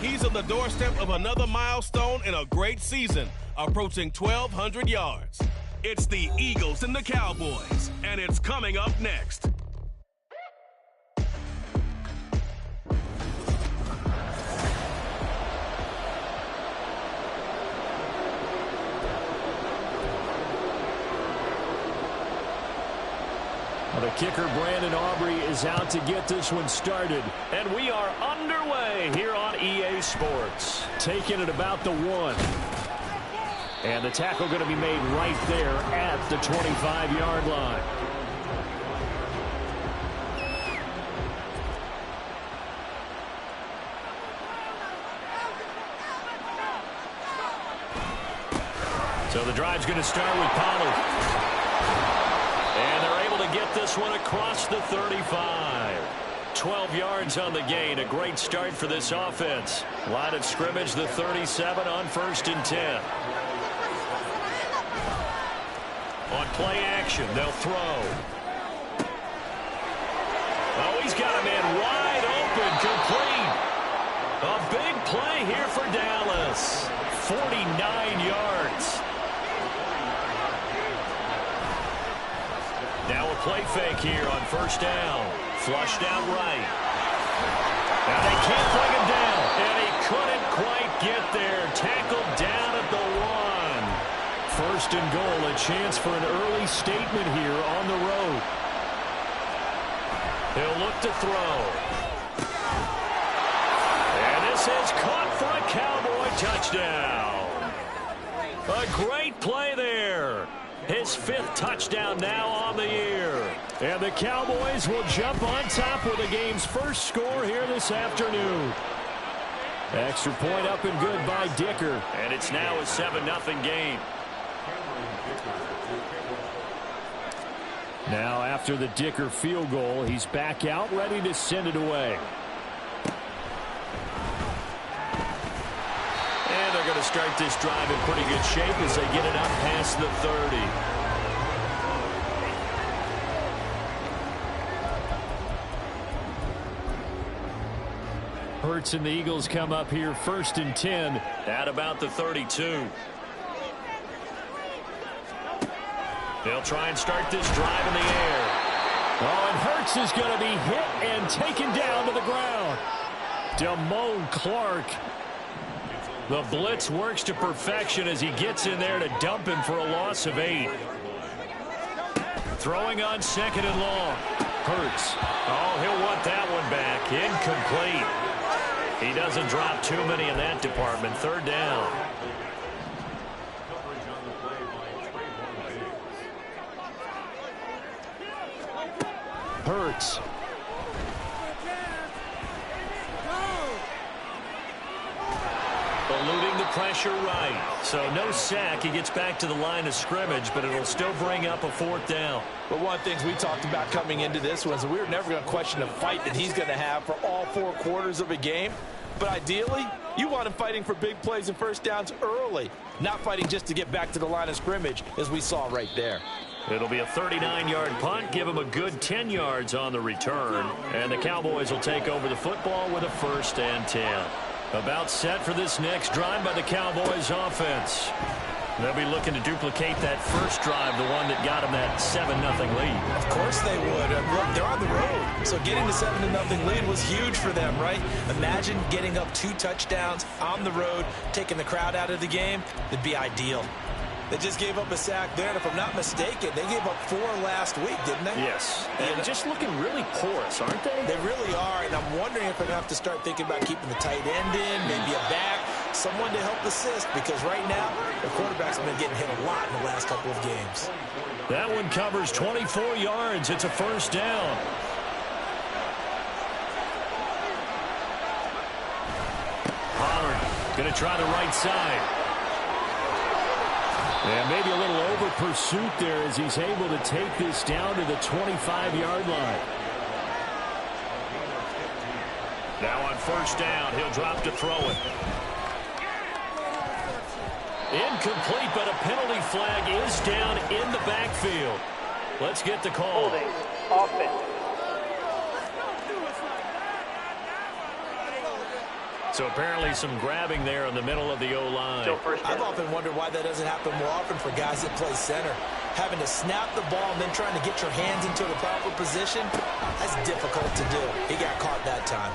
He's on the doorstep of another milestone in a great season, approaching 1,200 yards. It's the Eagles and the Cowboys, and it's coming up next. The kicker, Brandon Aubrey, is out to get this one started. And we are underway here on EA Sports. Taking it about the 1. And the tackle going to be made right there at the 25-yard line. So the drive's going to start with Pollard. And they're able to get this one across the 35. 12 yards on the gain. A great start for this offense. Line of scrimmage, the 37 on 1st and 10. On play action, they'll throw. Oh, he's got a man wide open, complete. A big play here for Dallas. 49 yards. Now a play fake here on 1st down. Flushed out right. Now they can't bring him down. And he couldn't quite get there. Tackled down at the 1. 1st and goal. A chance for an early statement here on the road. He'll look to throw. And this is caught for a Cowboy touchdown. A great play there. His 5th touchdown now on the year. And the Cowboys will jump on top with the game's first score here this afternoon. Extra point up and good by Dicker. And it's now a 7-0 game. Now after the Dicker field goal, he's back out ready to send it away. And they're going to start this drive in pretty good shape as they get it up past the 30. Hurts and the Eagles come up here 1st and 10 at about the 32. They'll try and start this drive in the air. Oh, and Hurts is going to be hit and taken down to the ground. Damone Clark. The blitz works to perfection as he gets in there to dump him for a loss of 8. Throwing on 2nd and long. Hurts. Oh, he'll want that one back. Incomplete. He doesn't drop too many in that department. 3rd down. Hurts. Eluding the pressure right. So no sack. He gets back to the line of scrimmage, but it'll still bring up a 4th down. But one of the things we talked about coming into this was we were never going to question the fight that he's going to have for all 4 quarters of a game. But ideally, you want him fighting for big plays and 1st downs early, not fighting just to get back to the line of scrimmage, as we saw right there. It'll be a 39-yard punt. Give him a good 10 yards on the return. And the Cowboys will take over the football with a 1st and 10. About set for this next drive by the Cowboys offense. They'll be looking to duplicate that first drive, the one that got them that 7-0 lead. Of course they would. Look, they're on the road. So getting the 7-0 lead was huge for them, right? Imagine getting up 2 touchdowns on the road, taking the crowd out of the game. It'd be ideal. They just gave up a sack there, and if I'm not mistaken, they gave up 4 last week, didn't they? Yes. And just looking really porous, aren't they? They really are, and I'm wondering if they're going to have to start thinking about keeping the tight end in, maybe a back, someone to help assist, because right now, the quarterback's been getting hit a lot in the last couple of games. That one covers 24 yards. It's a 1st down. Pollard going to try the right side. And maybe a little over pursuit there as he's able to take this down to the 25-yard line. Now on 1st down, he'll drop to throw it. Incomplete, but a penalty flag is down in the backfield. Let's get the call. Holding offense. So apparently some grabbing there in the middle of the O-line. I've often wondered why that doesn't happen more often for guys that play center. Having to snap the ball and then trying to get your hands into the proper position, that's difficult to do. He got caught that time.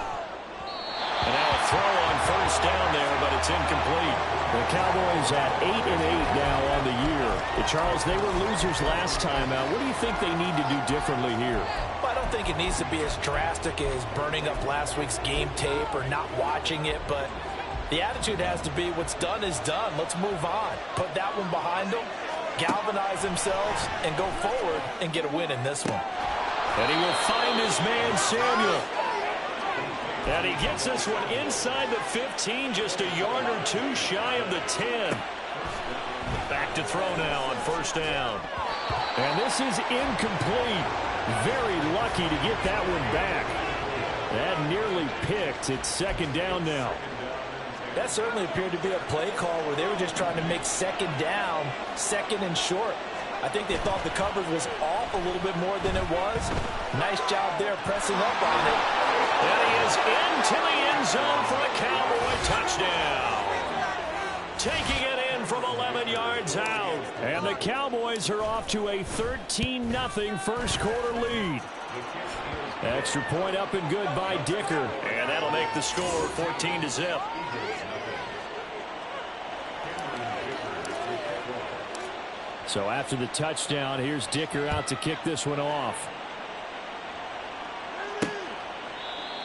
And now a throw on first down there, but it's incomplete. The Cowboys at 8-8 now on the year. Charles, they were losers last time out. What do you think they need to do differently here? Well, I don't think it needs to be as drastic as burning up last week's game tape or not watching it, but the attitude has to be what's done is done. Let's move on. Put that one behind them, galvanize themselves, and go forward and get a win in this one. And he will find his man, Samuel. And he gets this one inside the 15, just a yard or two shy of the 10. Back to throw now on first down. And this is incomplete. Very lucky to get that one back. That nearly picked. It's second down now. That certainly appeared to be a play call where they were just trying to make second down, second and short. I think they thought the coverage was off a little bit more than it was. Nice job there pressing up on it. And he is into the end zone for a Cowboy touchdown. Taking it in from 11 yards out. And the Cowboys are off to a 13-0 first quarter lead. Extra point up and good by Dicker. And that'll make the score 14-0. So after the touchdown, here's Dicker out to kick this one off.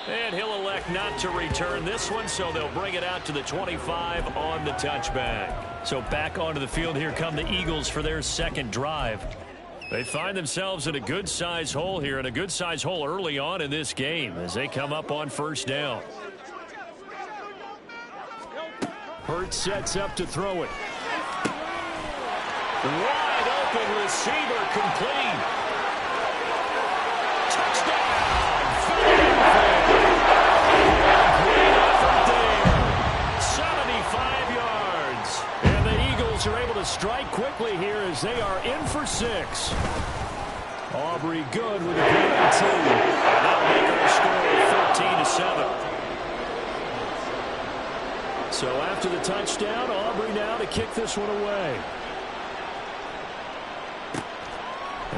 And he'll elect not to return this one, so they'll bring it out to the 25 on the touchback. So back onto the field here come the Eagles for their second drive. They find themselves in a good-sized hole here, and a good-sized hole early on in this game as they come up on first down. Hurts sets up to throw it. Wide open receiver complete. Touchdown! Great effort there. 75 yards. And the Eagles are able to strike quickly here as they are in for 6. Aubrey good with a gain of 2. And that'll make our score 13-7. So after the touchdown, Aubrey now to kick this one away.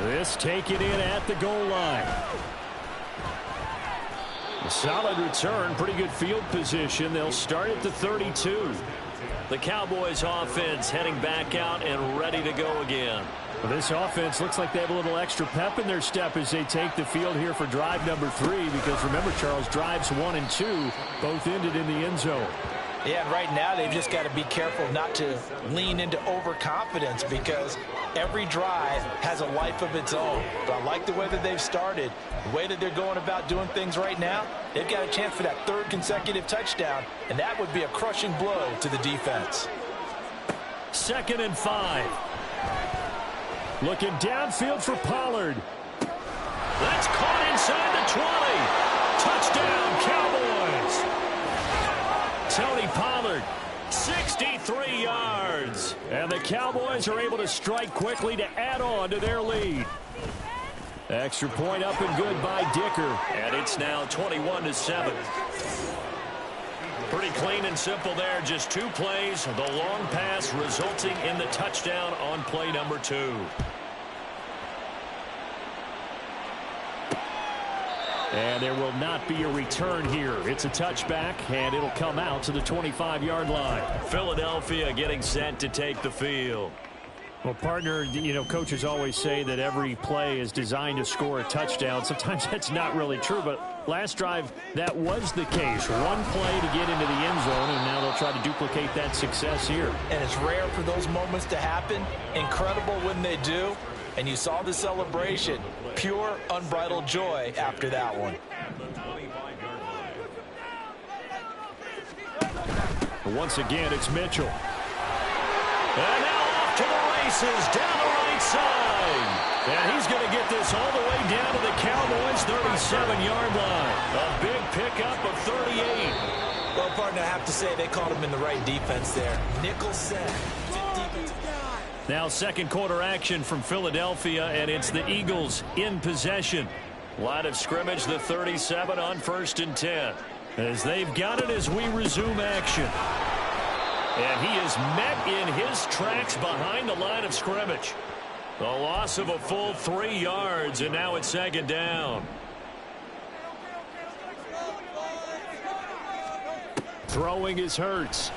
This taken in at the goal line. A solid return, pretty good field position. They'll start at the 32. The Cowboys offense heading back out and ready to go again. Well, this offense looks like they have a little extra pep in their step as they take the field here for drive number 3, because remember, Charles, drives 1 and 2 both ended in the end zone. Yeah, and right now they've just got to be careful not to lean into overconfidence, because every drive has a life of its own. But I like the way that they've started, the way that they're going about doing things right now. They've got a chance for that 3rd consecutive touchdown, and that would be a crushing blow to the defense. 2nd and 5. Looking downfield for Pollard. That's caught inside the 20. Touchdown, Cowboys. Tony Pollard, 63 yards. And the Cowboys are able to strike quickly to add on to their lead. Extra point up and good by Dicker. And it's now 21-7. Pretty clean and simple there. Just 2 plays. The long pass resulting in the touchdown on play number 2. And there will not be a return here. It's a touchback, and it'll come out to the 25-yard line. Philadelphia getting set to take the field. Well, partner, you know, coaches always say that every play is designed to score a touchdown. Sometimes that's not really true, but last drive, that was the case. 1 play to get into the end zone, and now they'll try to duplicate that success here. And it's rare for those moments to happen. Incredible when they do. And you saw the celebration. Pure, unbridled joy after that one. Once again, it's Mitchell. And now off to the races down the right side. And he's going to get this all the way down to the Cowboys' 37-yard line. A big pickup of 38. Well, partner, I have to say they caught him in the right defense there. Nickel set. Now second quarter action from Philadelphia, and it's the Eagles in possession. Line of scrimmage, the 37 on 1st and 10. as they've got it as we resume action. And he is met in his tracks behind the line of scrimmage. A loss of a full 3 yards, and now it's second down. Throwing is Hurts.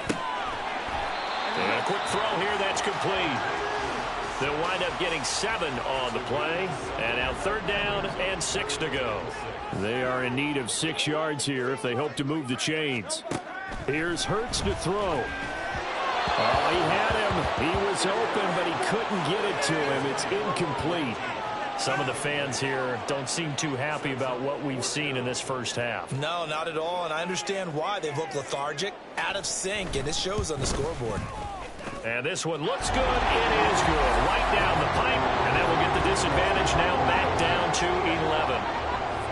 And a quick throw here, that's complete. They'll wind up getting 7 on the play. And now third down and 6 to go. They are in need of 6 yards here if they hope to move the chains. Here's Hurts to throw. Oh, he had him. He was open, but he couldn't get it to him. It's incomplete. Some of the fans here don't seem too happy about what we've seen in this first half. No, not at all, and I understand why. They've looked lethargic, out of sync, and it shows on the scoreboard. And this one looks good. It is good. Right down the pipe, and that will get the disadvantage now back down to 11.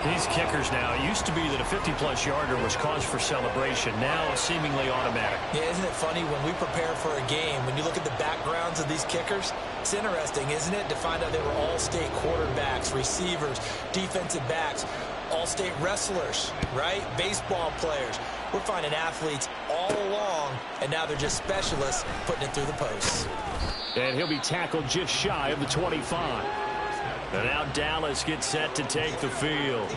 These kickers now, it used to be that a 50-plus yarder was cause for celebration. Now seemingly automatic. Yeah, isn't it funny when we prepare for a game, when you look at the backgrounds of these kickers, it's interesting, isn't it, to find out they were all-state quarterbacks, receivers, defensive backs, all-state wrestlers, right? Baseball players. We're finding athletes all along, and now they're just specialists putting it through the posts. And he'll be tackled just shy of the 25. And now Dallas gets set to take the field.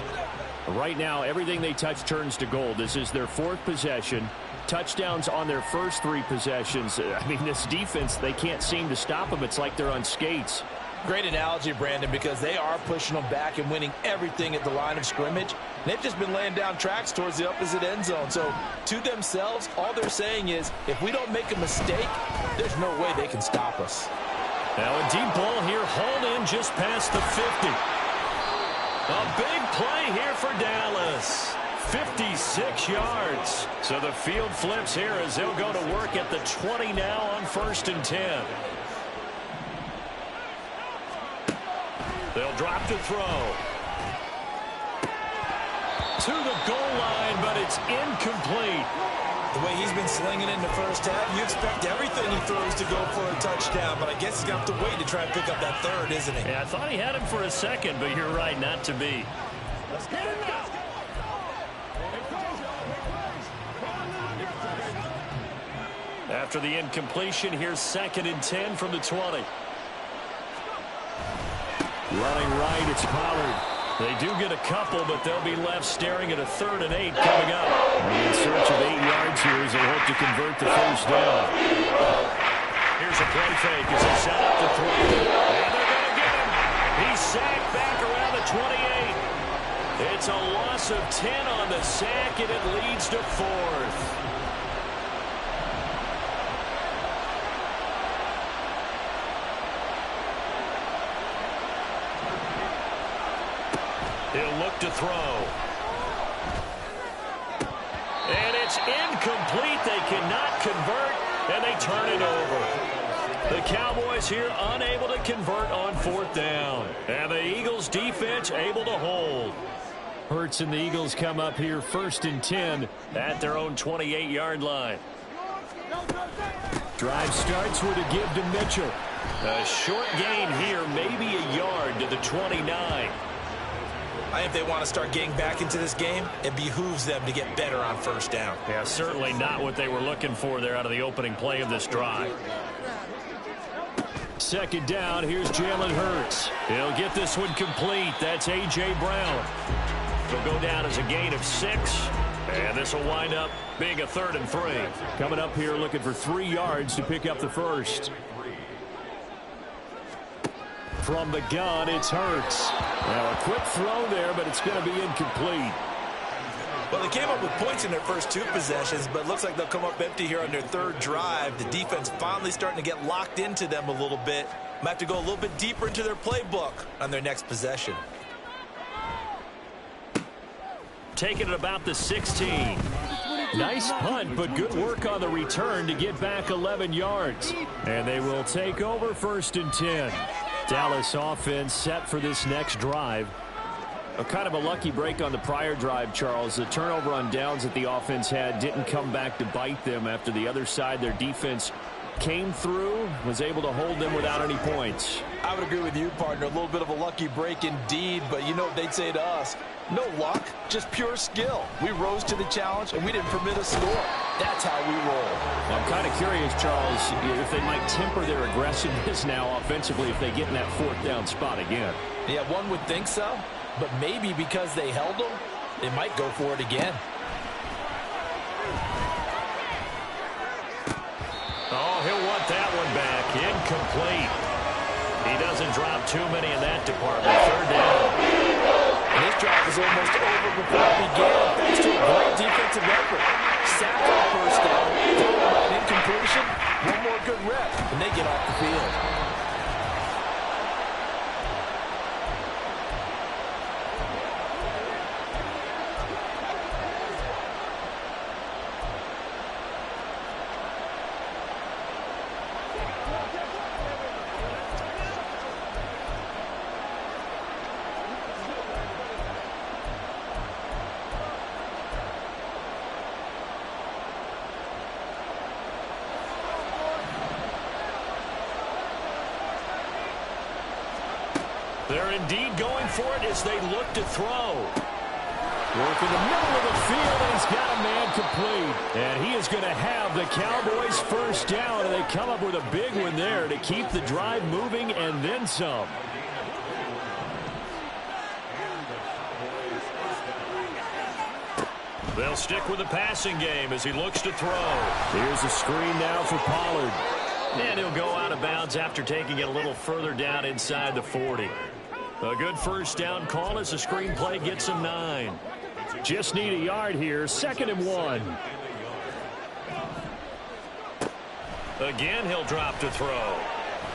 Right now, everything they touch turns to gold. This is their 4th possession. Touchdowns on their first 3 possessions. I mean, this defense, they can't seem to stop them. It's like they're on skates. Great analogy, Brandon, because they are pushing them back and winning everything at the line of scrimmage. They've just been laying down tracks towards the opposite end zone. So, to themselves, all they're saying is, if we don't make a mistake, there's no way they can stop us. Now a deep ball here, hauled in just past the 50. A big play here for Dallas. 56 yards. So the field flips here as they'll go to work at the 20 now on 1st and 10. They'll drop to throw. To the goal line, but it's incomplete. The way he's been slinging in the first half, you expect everything he throws to go for a touchdown, but I guess he's going to have to wait to try and pick up that third, isn't he? Yeah, I thought he had him for a second, but you're right, not to be. Let's get him now. After the incompletion, here's 2nd and 10 from the 20. Running right, it's Pollard. They do get a couple, but they'll be left staring at a 3rd and 8 coming up. In search of 8 yards here as they hope to convert the first down. Here's a play fake as they set up the 3. And they're going to get him. He's sacked back around the 28. It's a loss of 10 on the sack, and it leads to 4th. He'll look to throw. And it's incomplete. They cannot convert, and they turn it over. The Cowboys here unable to convert on 4th down. And the Eagles defense able to hold. Hurts and the Eagles come up here 1st and 10 at their own 28-yard line. Drive starts with a give to Mitchell. A short gain here, maybe a yard to the 29. I think if they want to start getting back into this game, it behooves them to get better on 1st down. Yeah, certainly not what they were looking for there out of the opening play of this drive. 2nd down, here's Jalen Hurts. He'll get this one complete. That's A.J. Brown. It'll go down as a gain of 6. And this will wind up being a 3rd and 3. Coming up here looking for 3 yards to pick up the first. From the gun, it's Hurts. Now a quick throw there, but it's going to be incomplete. Well, they came up with points in their first 2 possessions, but it looks like they'll come up empty here on their 3rd drive. The defense finally starting to get locked into them a little bit. Might have to go a little bit deeper into their playbook on their next possession. Taking it about the 16. Nice punt, but good work on the return to get back 11 yards. And they will take over 1st and 10. Dallas offense set for this next drive. A kind of a lucky break on the prior drive, Charles. The turnover on downs that the offense had didn't come back to bite them after the other side. Their defense came through, was able to hold them without any points. I would agree with you, partner. A little bit of a lucky break indeed, but you know what they'd say to us? No luck, just pure skill. We rose to the challenge, and we didn't permit a score. That's how we roll. I'm kind of curious, Charles, if they might temper their aggressiveness now offensively if they get in that fourth down spot again. Yeah, one would think so, but maybe because they held them, they might go for it again. Oh, he'll want that one back. Incomplete. He doesn't drop too many in that department. Third down. And this drive was almost over before it began, thanks to a great defensive effort. Sack on first down, followed by an incompletion, one more good rep, and they get off the field. They're indeed going for it as they look to throw. Work in the middle of the field, and he's got a man complete. And he is going to have the Cowboys first down, and they come up with a big one there to keep the drive moving and then some. They'll stick with the passing game as he looks to throw. Here's a screen now for Pollard. And he'll go out of bounds after taking it a little further down inside the 40. A good first down call as the screen play gets him 9. Just need a yard here. 2nd and 1. Again, he'll drop to throw.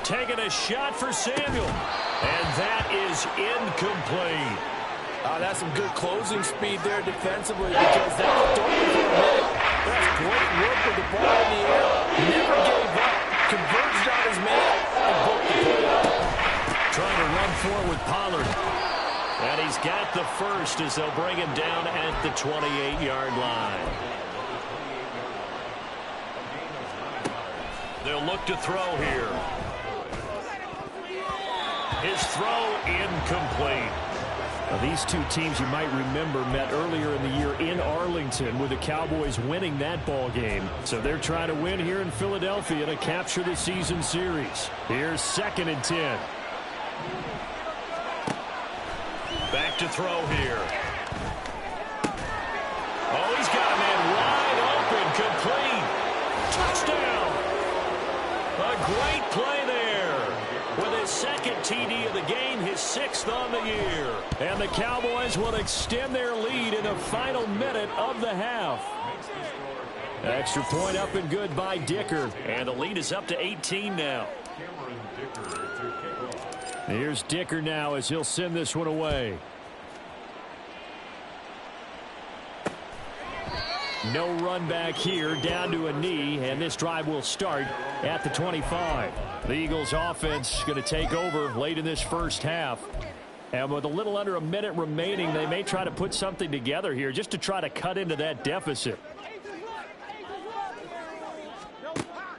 Taking a shot for Samuel. And that is incomplete. That's some good closing speed there defensively because that looked open for a minute. That's great work with the ball in the air. Never gave up. Converged on his man and broke the play up. Trying to run forward with Pollard. And he's got the first as they'll bring him down at the 28-yard line. They'll look to throw here. His throw incomplete. Now, these two teams, you might remember, met earlier in the year in Arlington with the Cowboys winning that ball game. So they're trying to win here in Philadelphia to capture the season series. Here's 2nd and 10. Back to throw here. Oh, he's got a man wide open, complete. Touchdown. A great play there. With his 2nd TD of the game, his 6th on the year. And the Cowboys will extend their lead in the final minute of the half. Extra point up and good by Dicker. And the lead is up to 18 now. Here's Dicker now as he'll send this one away. No run back here, down to a knee, and this drive will start at the 25. The Eagles offense going to take over late in this first half. And with a little under a minute remaining, they may try to put something together here just to try to cut into that deficit.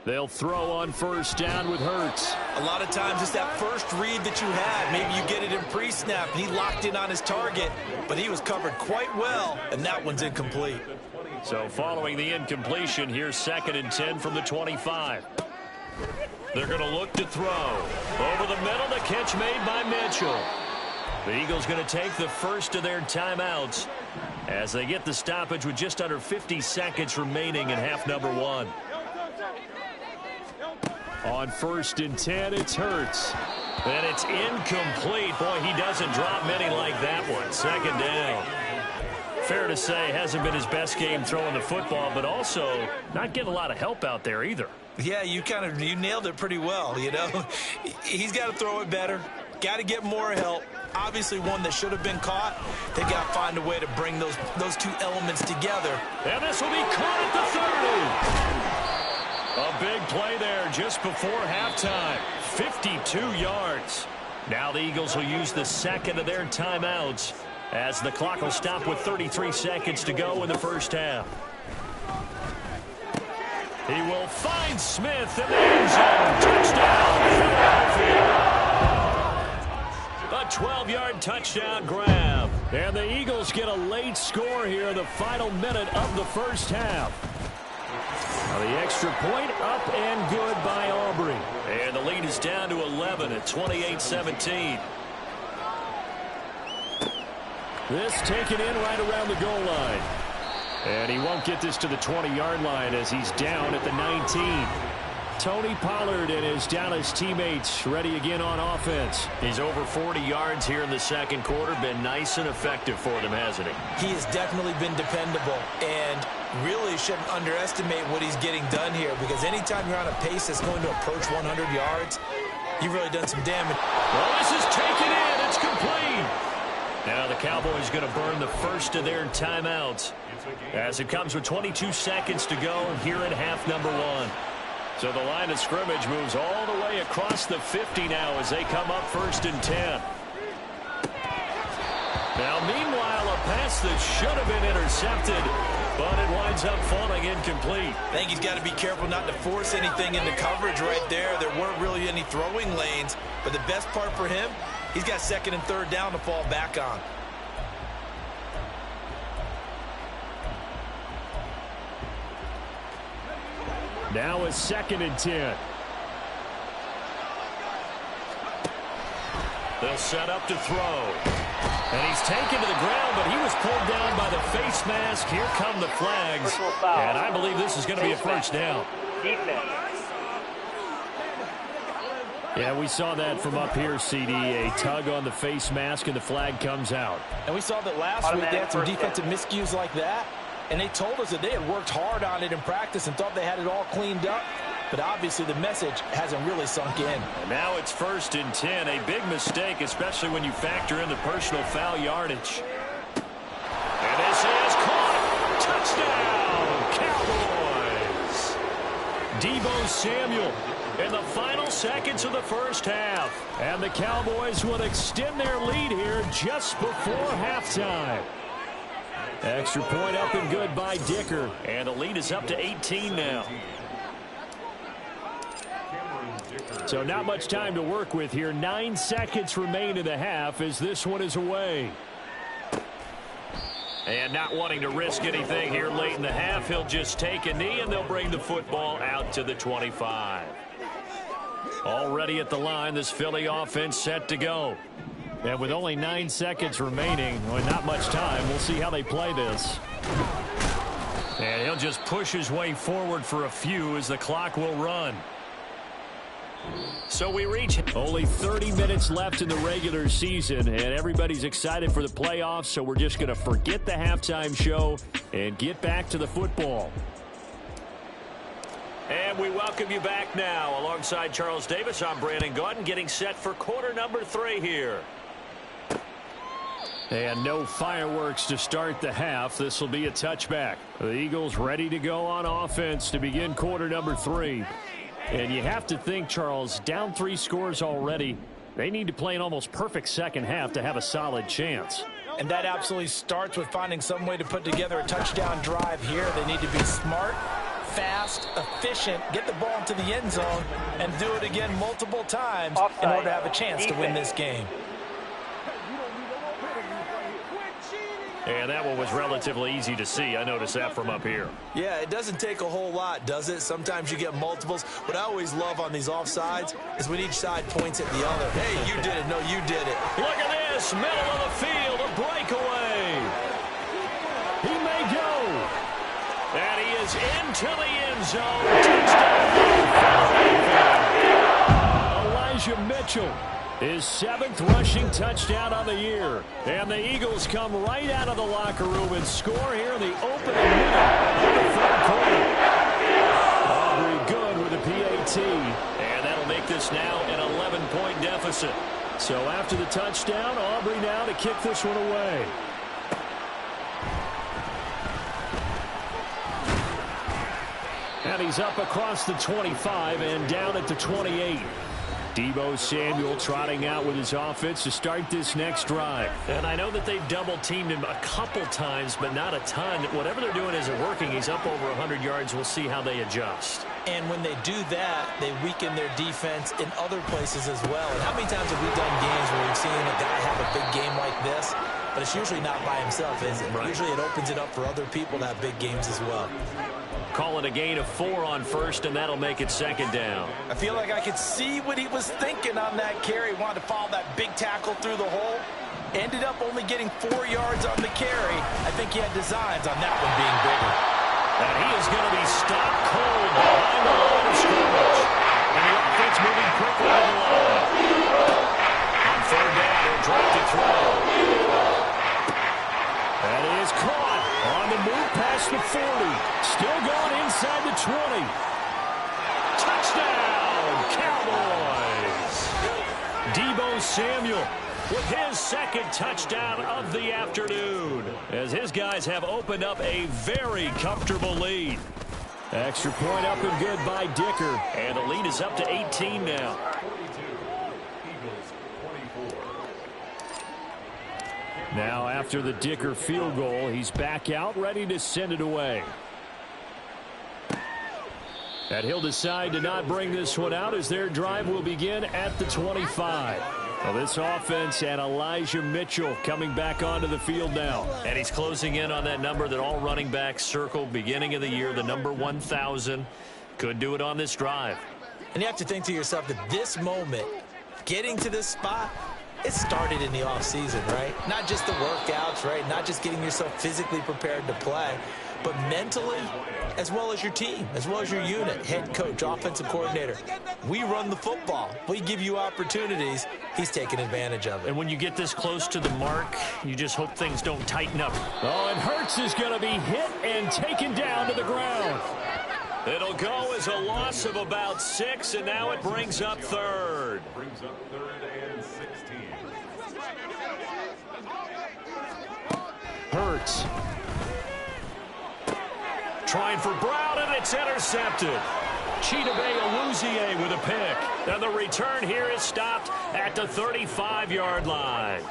They'll throw on first down with Hurts. A lot of times it's that first read that you had. Maybe you get it in pre-snap, and he locked in on his target, but he was covered quite well, and that one's incomplete. So following the incompletion, here's 2nd and 10 from the 25. They're going to look to throw. Over the middle, the catch made by Mitchell. The Eagles going to take the first of their timeouts as they get the stoppage with just under 50 seconds remaining in half number 1. On 1st and 10, it's Hurts. And it's incomplete. Boy, he doesn't drop many like that one. 2nd down. Fair to say, hasn't been his best game throwing the football, but also not getting a lot of help out there either. Yeah, you nailed it pretty well, you know. He's got to throw it better. Got to get more help. Obviously one that should have been caught. They got to find a way to bring those two elements together. And this will be caught at the 30. A big play there just before halftime. 52 yards. Now the Eagles will use the 2nd of their timeouts as the clock will stop with 33 seconds to go in the first half. He will find Smith in the end zone. Touchdown, Philadelphia. A 12-yard touchdown grab. And the Eagles get a late score here in the final minute of the first half. Now the extra point up and good by Aubrey. And the lead is down to 11 at 28-17. This taken in right around the goal line. And he won't get this to the 20-yard line as he's down at the 19. Tony Pollard and his Dallas teammates ready again on offense. He's over 40 yards here in the second quarter. Been nice and effective for them, hasn't he? He has definitely been dependable and really shouldn't underestimate what he's getting done here, because anytime you're on a pace that's going to approach 100 yards, you've really done some damage. Well, this is taken in. It's complete. Now the Cowboys going to burn the first of their timeouts as it comes with 22 seconds to go here in half number 1. So the line of scrimmage moves all the way across the 50 now as they come up 1st and 10. Now, meanwhile, a pass that should have been intercepted, but it winds up falling incomplete. I think he's got to be careful not to force anything into coverage right there. There weren't really any throwing lanes, but the best part for him, he's got 2nd and 3rd down to fall back on. Now a 2nd and 10. They'll set up to throw. And he's taken to the ground, but he was pulled down by the face mask. Here come the flags. And I believe this is going to be a first down. Yeah, we saw that from up here, CD. A tug on the face mask, and the flag comes out. And we saw that last week they had some defensive miscues like that. And they told us that they had worked hard on it in practice and thought they had it all cleaned up. But obviously the message hasn't really sunk in. And now it's 1st and 10. A big mistake, especially when you factor in the personal foul yardage. And this is caught. Touchdown, Cowboys. Deebo Samuel in the final seconds of the first half. And the Cowboys will extend their lead here just before halftime. Extra point up and good by Dicker. And the lead is up to 18 now. So not much time to work with here. 9 seconds remain in the half as this one is away. And not wanting to risk anything here late in the half, he'll just take a knee and they'll bring the football out to the 25. Already at the line, this Philly offense set to go. And with only 9 seconds remaining, well, not much time, we'll see how they play this. And he'll just push his way forward for a few as the clock will run. So we reach only 30 minutes left in the regular season, and everybody's excited for the playoffs, so we're just going to forget the halftime show and get back to the football. And we welcome you back now. Alongside Charles Davis, I'm Brandon Gaudin, getting set for quarter number 3 here. And no fireworks to start the half. This will be a touchback. The Eagles ready to go on offense to begin quarter number 3. And you have to think, Charles, down 3 scores already. They need to play an almost perfect second half to have a solid chance. And that absolutely starts with finding some way to put together a touchdown drive here. They need to be smart, fast, efficient, get the ball into the end zone, and do it again multiple times in order to have a chance to win this game. And that one was relatively easy to see. I noticed that from up here. Yeah, it doesn't take a whole lot, does it? Sometimes you get multiples. What I always love on these offsides is when each side points at the other. Hey, you did it. No, you did it. Look at this. Middle of the field. A breakaway. He may go. And he is into the end zone. Touchdown. Elijah Mitchell. His 7th rushing touchdown on the year. And the Eagles come right out of the locker room and score here in the opening minute of the 3rd quarter. Aubrey good with a PAT. And that'll make this now an 11-point deficit. So after the touchdown, Aubrey now to kick this one away. And he's up across the 25 and down at the 28. Deebo Samuel trotting out with his offense to start this next drive. And I know that they've double-teamed him a couple times, but not a ton. Whatever they're doing isn't working. He's up over 100 yards. We'll see how they adjust. And when they do that, they weaken their defense in other places as well. And how many times have we done games where we've seen a guy have a big game like this? But it's usually not by himself, is it? Right. Usually it opens it up for other people to have big games as well. Call it a gain of 4 on first, and that'll make it second down. I feel like I could see what he was thinking on that carry. Wanted to follow that big tackle through the hole. Ended up only getting 4 yards on the carry. I think he had designs on that one being bigger. And he is going to be stopped cold behind the line of scrimmage. And the offense moving quickly to the line. On third down, he'll drop to throw. That is caught on the move past the 40. Still going inside the 20. Touchdown, Cowboys! Deebo Samuel with his second touchdown of the afternoon, as his guys have opened up a very comfortable lead. Extra point up and good by Dicker. And the lead is up to 18 now. Now after the Dicker field goal, he's back out ready to send it away. And he'll decide to not bring this one out as their drive will begin at the 25. Well, this offense and Elijah Mitchell coming back onto the field now. And he's closing in on that number that all running backs circle beginning of the year, the number 1,000. Could do it on this drive. And you have to think to yourself that this moment, getting to this spot, it started in the offseason, right? Not just the workouts, right? Not just getting yourself physically prepared to play, but mentally, as well as your team, as well as your unit, head coach, offensive coordinator. We run the football. We give you opportunities. He's taking advantage of it. And when you get this close to the mark, you just hope things don't tighten up. Oh, and Hurts is going to be hit and taken down to the ground. It'll go as a loss of about 6, and now it brings up third. Hurts. Trying for Brown, and it's intercepted. Chidobe Awuzie with a pick. And the return here is stopped at the 35-yard line.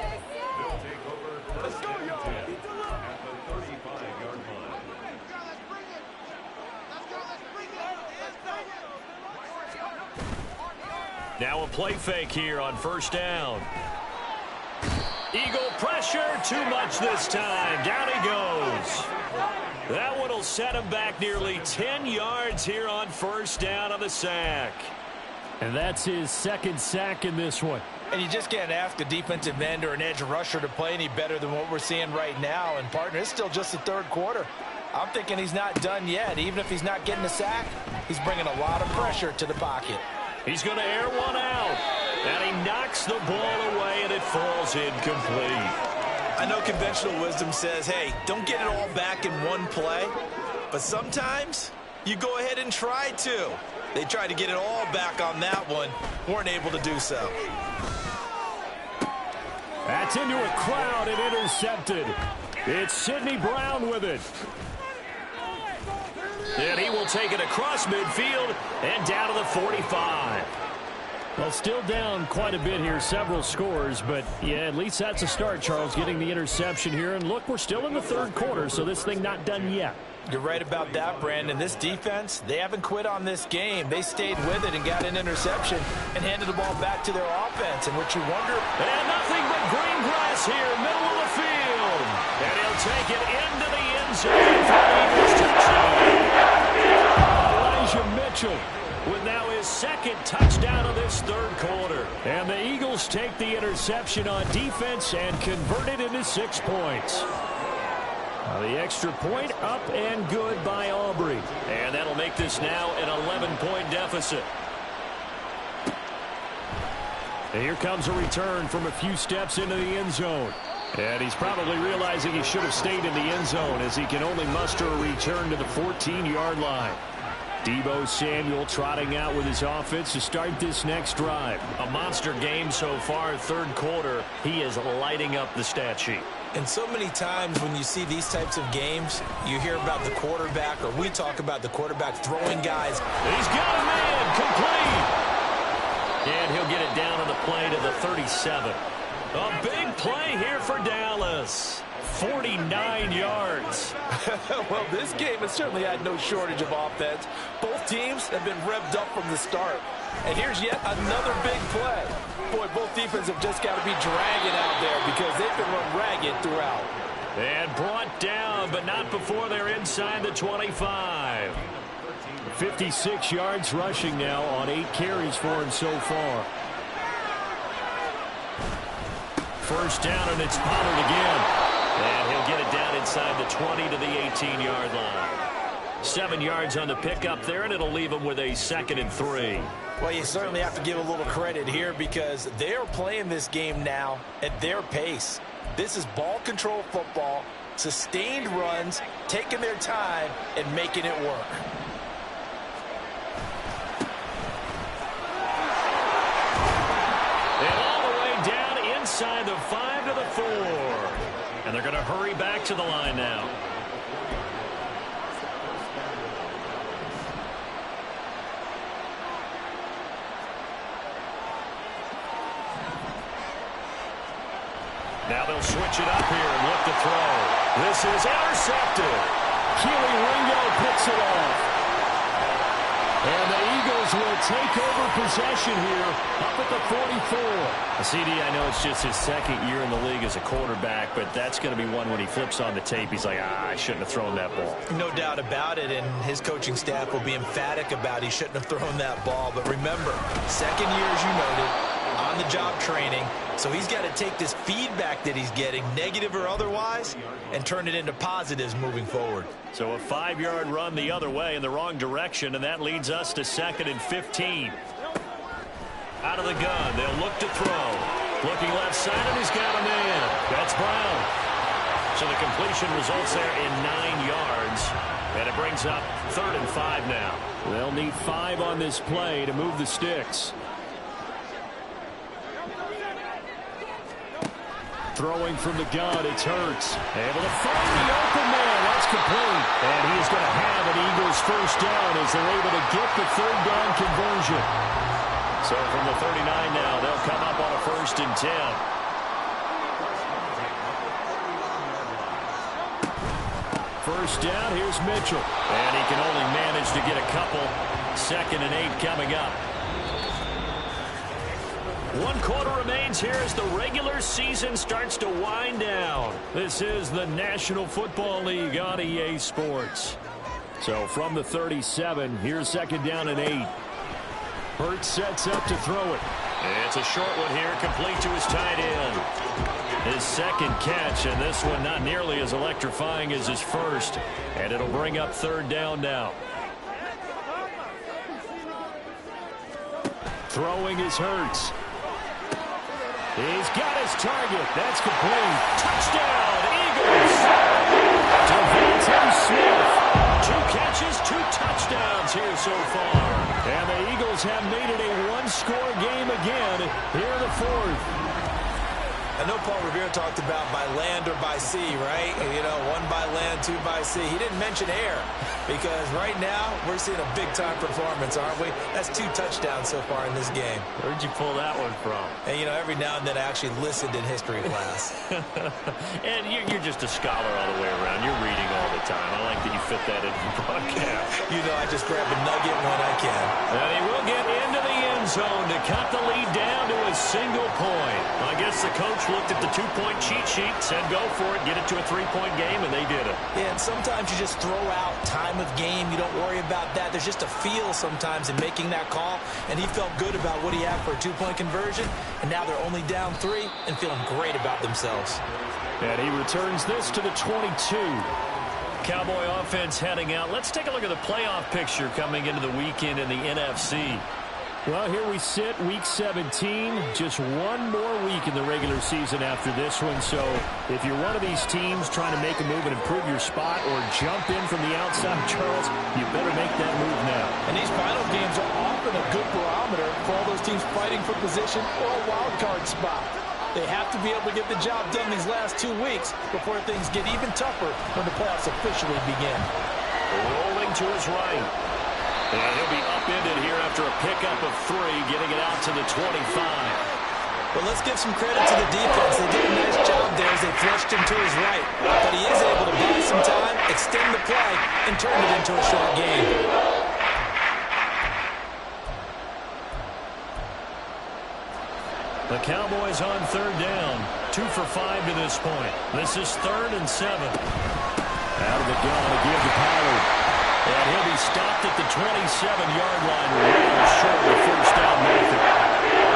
Now a play fake here on first down. Eagle pressure, too much this time. Down he goes. That one will set him back nearly 10 yards here on first down on the sack. And that's his second sack in this one. And you just can't ask a defensive end or an edge rusher to play any better than what we're seeing right now. And, partner, it's still just the third quarter. I'm thinking he's not done yet. Even if he's not getting a sack, he's bringing a lot of pressure to the pocket. He's going to air one out. And he knocks the ball away, and it falls incomplete. I know conventional wisdom says, hey, don't get it all back in one play. But sometimes you go ahead and try to. They tried to get it all back on that one. Weren't able to do so. That's into a crowd and intercepted. It's Sidney Brown with it. And he will take it across midfield and down to the 45. Well, still down quite a bit here, several scores, but yeah, at least that's a start, Charles, getting the interception here. And look, we're still in the third quarter, so this thing not done yet. You're right about that, Brandon. This defense, they haven't quit on this game. They stayed with it and got an interception and handed the ball back to their offense. And what you wonder... And nothing but green grass here, middle of the field. And he'll take it into the end zone for the Eagles touchdown. Elijah Mitchell with now his second touchdown of this third quarter. And the Eagles take the interception on defense and convert it into 6 points. The extra point up and good by Aubrey. And that'll make this now an 11-point deficit. And here comes a return from a few steps into the end zone. And he's probably realizing he should have stayed in the end zone as he can only muster a return to the 14-yard line. Deebo Samuel trotting out with his offense to start this next drive. A monster game so far, third quarter. He is lighting up the stat sheet. And so many times when you see these types of games, you hear about the quarterback, or we talk about the quarterback throwing guys. He's got a man, complete. And he'll get it down on the play to the 37. A big play here for Dallas. 49 yards. Well, this game has certainly had no shortage of offense. Both teams have been revved up from the start. And here's yet another big play. Boy, both defenses have just got to be dragging out there because they've been run ragged throughout. And brought down, but not before they're inside the 25. 56 yards rushing now on 8 carries for him so far. First down, and it's Pollard again. And he'll get it down inside the 20 to the 18-yard line. 7 yards on the pickup there, and it'll leave him with a 2nd and 3. Well, you certainly have to give a little credit here because they're playing this game now at their pace. This is ball control football, sustained runs, taking their time, and making it work. And all the way down inside the 5 to the 4. And they're going to hurry back to the line now. Now they'll switch it up here and look to throw. This is intercepted. Keely Ringo picks it off. And the Eagles will take over possession here up at the 44. CD, I know it's just his 2nd year in the league as a quarterback, but that's going to be one when he flips on the tape. He's like, I shouldn't have thrown that ball. No doubt about it, and his coaching staff will be emphatic about he shouldn't have thrown that ball. But remember, 2nd year, as you noted, on-the-job training. So he's got to take this feedback that he's getting, negative or otherwise, and turn it into positives moving forward. So a 5-yard run the other way in the wrong direction, and that leads us to 2nd and 15. Out of the gun, they'll look to throw. Looking left side, and he's got a man. That's Brown. So the completion results there in 9 yards, and it brings up 3rd and 5 now. They'll need 5 on this play to move the sticks. Throwing from the gun, it's Hurts. Able to find the open man. That's complete. And he is going to have an Eagles first down as they're able to get the 3rd down conversion. So from the 39 now, they'll come up on a 1st and 10. First down, here's Mitchell. And he can only manage to get a couple. 2nd and 8 coming up. 1 quarter remains here as the regular season starts to wind down. This is the National Football League on EA Sports. So from the 37, here's 2nd down and 8. Hurts sets up to throw it. It's a short one here, complete to his tight end. His 2nd catch, and this one not nearly as electrifying as his first. And it'll bring up 3rd down now. Throwing is Hurts. He's got his target. That's complete. Touchdown, Eagles! DeVonta Smith. 2 catches, 2 touchdowns here so far. And the Eagles have made it a 1-score game again here in the 4th. I know Paul Revere talked about by land or by sea, right? You know, 1 by land, 2 by sea. He didn't mention air because right now we're seeing a big-time performance, aren't we? That's 2 touchdowns so far in this game. Where'd you pull that one from? And, you know, every now and then I actually listened in history class. And you're just a scholar all the way around. You're reading all the time. I like that you fit that in the broadcast. You know, I just grab a nugget when I can. And he will get into the end zone to cut the lead down to a single point. I guess the coach looked at the 2-point cheat sheet, said go for it, get it to a 3-point game, and they did it. Yeah, and sometimes you just throw out time of game. You don't worry about that. There's just a feel sometimes in making that call, and he felt good about what he had for a 2-point conversion, and now they're only down 3 and feeling great about themselves. And he returns this to the 22. Cowboy offense heading out. Let's take a look at the playoff picture coming into the weekend in the NFC. Well, here we sit, Week 17, just 1 more week in the regular season after this one. So if you're one of these teams trying to make a move and improve your spot or jump in from the outside, Charles, you better make that move now. And these final games are often a good barometer for all those teams fighting for position or a wild card spot. They have to be able to get the job done these last 2 weeks before things get even tougher when the playoffs officially begin. Rolling to his right. And he'll be upended here after a pickup of 3, getting it out to the 25. Well, let's give some credit to the defense. They did a nice job there as they flushed him to his right. But he is able to buy some time, extend the play, and turn it into a short gain. The Cowboys on 3rd down. 2 for 5 to this point. This is 3rd and 7. Out of the gun to give to Pollard. And he'll be stopped at the 27-yard line, well short of the first down method.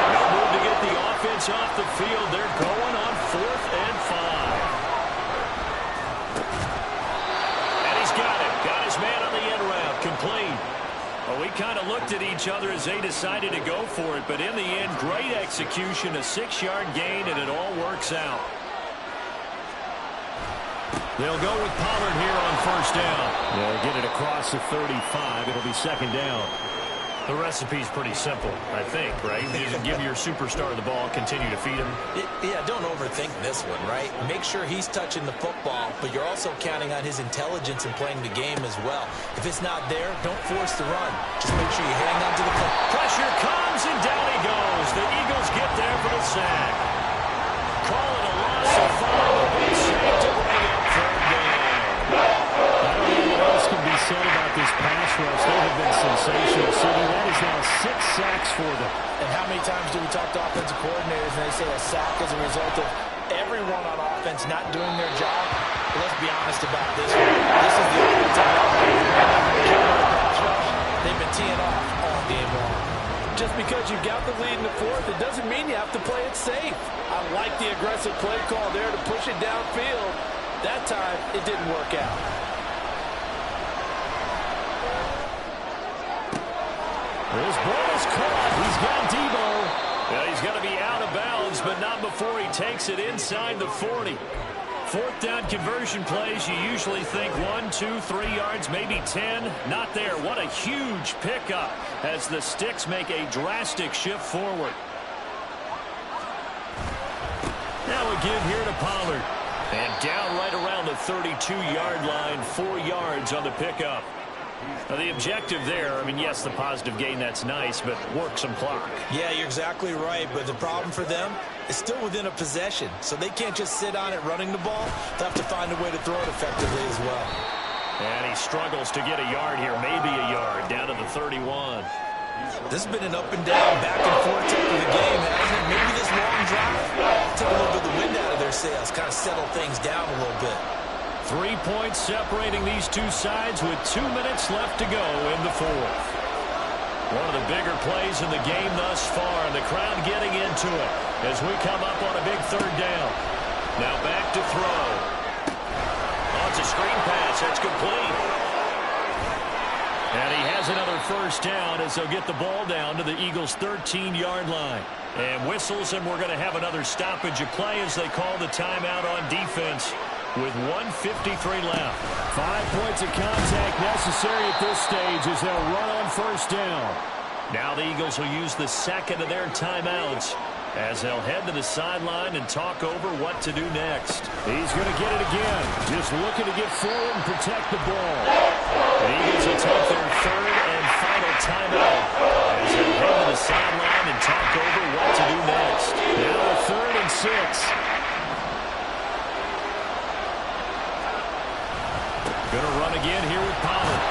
No move to get the offense off the field. They're going on 4th and 5. And he's got it. Got his man on the end route. Complete. Well, we kind of looked at each other as they decided to go for it, but in the end, great execution, a 6-yard gain, and it all works out. They'll go with Pollard here on 1st down. They'll get it across the 35. It'll be 2nd down. The recipe's pretty simple, I think, right? You just give your superstar the ball, continue to feed him. Yeah, don't overthink this one, right? Make sure he's touching the football, but you're also counting on his intelligence in playing the game as well. If it's not there, don't force the run. Just make sure you hang on to the play. Pressure comes, and down he goes. The Eagles get there for the sack. Call it a loss of 5. A big sack to bring up 3rd down. I don't know what else can be said about this pass rush. They have been sensational, City. That is now 6 sacks for them. And how many times do we talk to offensive coordinators and they say a sack is a result of everyone on offense not doing their job? But let's be honest about this one. This is the offensive line. They've been teeing off all game long. Just because you've got the lead in the 4th, it doesn't mean you have to play it safe. I like the aggressive play call there to push it downfield. That time, it didn't work out. This ball is caught. He's got Debo. Yeah, he's going to be out of bounds, but not before he takes it inside the 40. 4th down conversion plays, you usually think 1, 2, 3 yards, maybe 10. Not there. What a huge pickup as the Sticks make a drastic shift forward. Now a give here to Pollard. And down right around the 32-yard line, 4 yards on the pickup. Now the objective there, I mean, yes, the positive gain, that's nice, but work some clock. Yeah, you're exactly right, but the problem for them is still within a possession, so they can't just sit on it running the ball. They'll have to find a way to throw it effectively as well. And he struggles to get a yard here, maybe a yard, down to the 31. This has been an up and down, back and forth type of the game, hasn't it? Maybe this long drive took a little bit of the wind out of their sails, kind of settled things down a little bit. 3 points separating these two sides with 2 minutes left to go in the 4th. One of the bigger plays in the game thus far, and the crowd getting into it as we come up on a big 3rd down. Now back to throw. Oh, it's a screen pass. That's complete. And he has another 1st down as they'll get the ball down to the Eagles' 13-yard line. And whistles, and we're going to have another stoppage of play as they call the timeout on defense with 1:53 left. 5 points of contact necessary at this stage as they'll run on 1st down. Now the Eagles will use the second of their timeouts as they'll head to the sideline and talk over what to do next. He's going to get it again. Just looking to get forward and protect the ball. The Eagles will take their 3rd and final timeout as they'll head to the sideline and talk over what to do next. Now a 3rd and 6. Going to run again here with Pollard.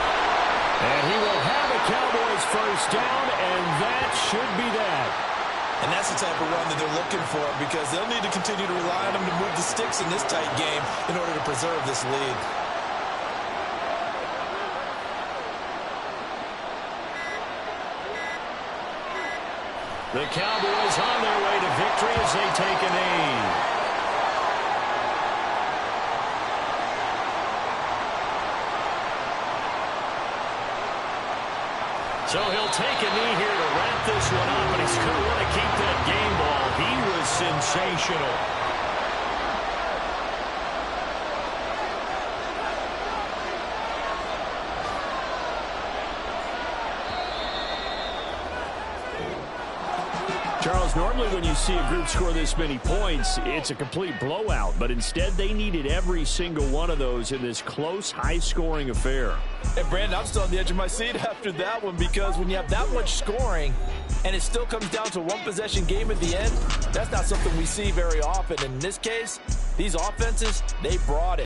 And he will have a Cowboys 1st down, and that should be that. And that's the type of run that they're looking for because they'll need to continue to rely on them to move the sticks in this tight game in order to preserve this lead. The Cowboys on their way to victory as they take a knee. So he'll take a knee here to wrap this one up, and he's going to want to keep that game ball. He was sensational. Charles, Normally when you see a group score this many points, it's a complete blowout. But instead, they needed every single one of those in this close, high-scoring affair. And, Brandon, I'm still on the edge of my seat after that one, because when you have that much scoring and it still comes down to a one-possession game at the end, that's not something we see very often. In this case, these offenses, they brought it.